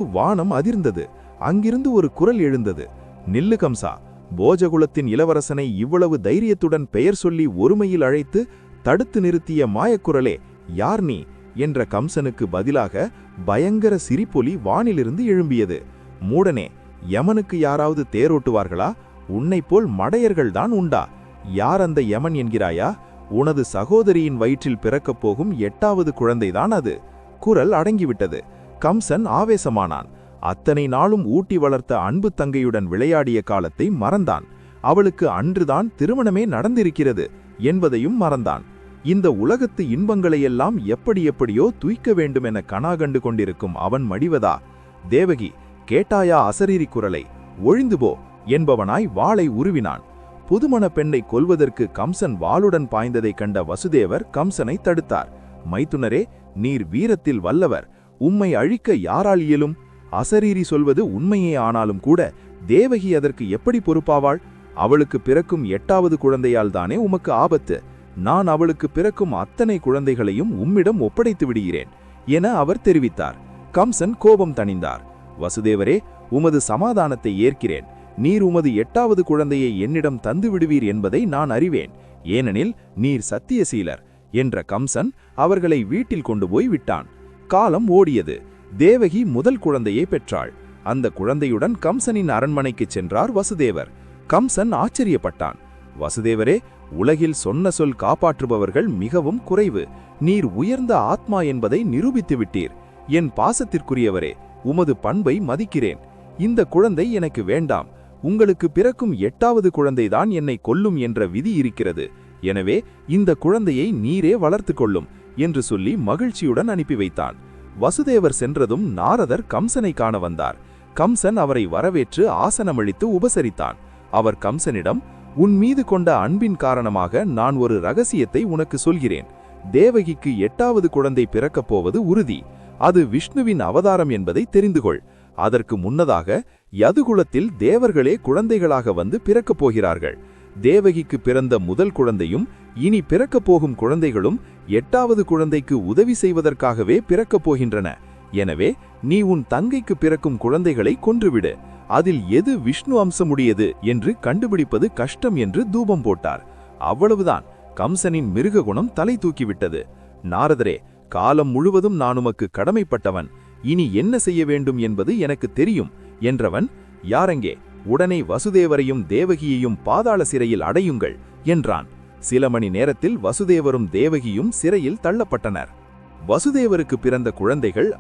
வானம் அதிர்ந்தது. அங்கிருந்து ஒரு குரல் எழுந்தது. நில்லு கம்சா, போஜகுலத்தின் இளவரசனை இவ்வளவு தைரியத்துடன் பெயர் சொல்லி ஒருமையில் அழைத்து தடுத்து நிறுத்திய மாயக்குரலே, யார் நீ என்ற கம்சனுக்கு பதிலாக பயங்கர சிரிப்பொலி வானிலிருந்து எழும்பியது. மூடனே, யமனுக்கு யாராவது தேரோட்டுவார்களா? உன்னைப்போல் மடையர்கள்தான் உண்டா? யார் அந்த யமன் என்கிறாயா? உனது சகோதரியின் வயிற்றில் பிறக்கப் போகும் 8வது குழந்தைதான் அது. குரல் அடங்கிவிட்டது. கம்சன் ஆவேசமானான். அத்தனை நாளும் ஊட்டி வளர்த்த அன்பு தங்கையுடன் விளையாடிய காலத்தை மறந்தான். அவளுக்கு அன்றுதான் திருமணமே நடந்திருக்கிறது என்பதையும் மறந்தான். இந்த உலகத்து இன்பங்களையெல்லாம் எப்படியோ தூய்க்க வேண்டுமென கனாகண்டு கொண்டிருக்கும் அவன் மடிவதா? தேவகி, கேட்டாயா அசரீரி குரலை? ஒழிந்து போ என்பவனாய் வாளை உருவினான். புதுமண பெண்ணை கொல்வதற்கு கம்சன் வாளுடன் பாய்ந்ததைக் கண்ட வசுதேவர் கம்சனை தடுத்தார். மைத்துனரே, நீர் வீரத்தில் வல்லவர். உம்மை அழிக்க யாரால் இயலும்? அசரீரி சொல்வது உண்மையே ஆனாலும் கூட தேவகி அதற்கு எப்படி பொறுப்பாவாள்? அவளுக்கு பிறக்கும் 8வது குழந்தையால் தானே உமக்கு ஆபத்து. நான் அவளுக்கு பிறக்கும் அத்தனை குழந்தைகளையும் உம்மிடம் ஒப்படைத்து விடுகிறேன் என அவர் தெரிவித்தார். கம்சன் கோபம் தணிந்தார். வசுதேவரே, உமது சமாதானத்தை ஏற்கிறேன். நீர் உமது 8வது குழந்தையை என்னிடம் தந்து விடுவீர் என்பதை நான் அறிவேன். ஏனெனில் நீர் சத்தியசீலர் என்ற கம்சன் அவர்களை வீட்டில் கொண்டு போய் விட்டான். காலம் ஓடியது. தேவகி முதல் குழந்தையை பெற்றாள். அந்த குழந்தையுடன் கம்சனின் அரண்மனைக்கு சென்றார் வசுதேவர். கம்சன் ஆச்சரியப்பட்டான். வசுதேவரே, உலகில் சொன்ன சொல் காப்பாற்றுபவர்கள் மிகவும் குறைவு. நீர் உயர்ந்த ஆத்மா என்பதை நிரூபித்து விட்டீர். என் பாசத்திற்குரியவரே, உமது பண்பை மதிக்கிறேன். இந்த குழந்தை எனக்கு வேண்டாம். உங்களுக்கு பிறக்கும் 8வது குழந்தைதான் என்னை கொல்லும் என்ற விதி இருக்கிறது. எனவே இந்த குழந்தையை நீரே வளர்த்து கொள்ளும் என்று சொல்லி மகிழ்ச்சியுடன் அனுப்பி வைத்தான். வசுதேவர் சென்றதும் நாரதர் கம்சனை காண வந்தார். கம்சன் அவரை வரவேற்று ஆசனமளித்து உபசரித்தான். அவர் கம்சனிடம், உன் மீது கொண்ட அன்பின் காரணமாக நான் ஒரு ரகசியத்தை உனக்கு சொல்கிறேன். தேவகிக்கு 8வது குழந்தை பிறக்கப் போவது உறுதி. அது விஷ்ணுவின் அவதாரம் என்பதை தெரிந்துகொள். அதற்கு முன்னதாக யதுகுலத்தில் தேவர்களே குழந்தைகளாக வந்து பிறக்கப் போகிறார்கள். தேவகிக்கு பிறந்த முதல் குழந்தையும் இனி பிறக்கப் போகும் குழந்தைகளும் 8வது குழந்தைக்கு உதவி செய்வதற்காகவே பிறக்கப் போகின்றன. எனவே நீ உன் தங்கைக்கு பிறக்கும் குழந்தைகளை கொன்றுவிடு. அதில் எது விஷ்ணு அம்சமுடையது என்று கண்டுபிடிப்பது கஷ்டம் என்று தூபம் போட்டார். அவ்வளவுதான். கம்சனின் மிருக குணம் தலை தூக்கிவிட்டது. நாரதரே, காலம் முழுவதும் நான் உமக்கு கடமைப்பட்டவன். இனி என்ன செய்ய வேண்டும் என்பது எனக்கு தெரியும் என்றவன், யாரெங்கே? உடனே வசுதேவரையும் தேவகியையும் பாதாள சிறையில் அடையுங்கள் என்றான். சில மணி நேரத்தில் வசுதேவரும் தேவகியும் சிறையில் தள்ளப்பட்டனர். வசுதேவருக்கு பிறந்த குழந்தைகள்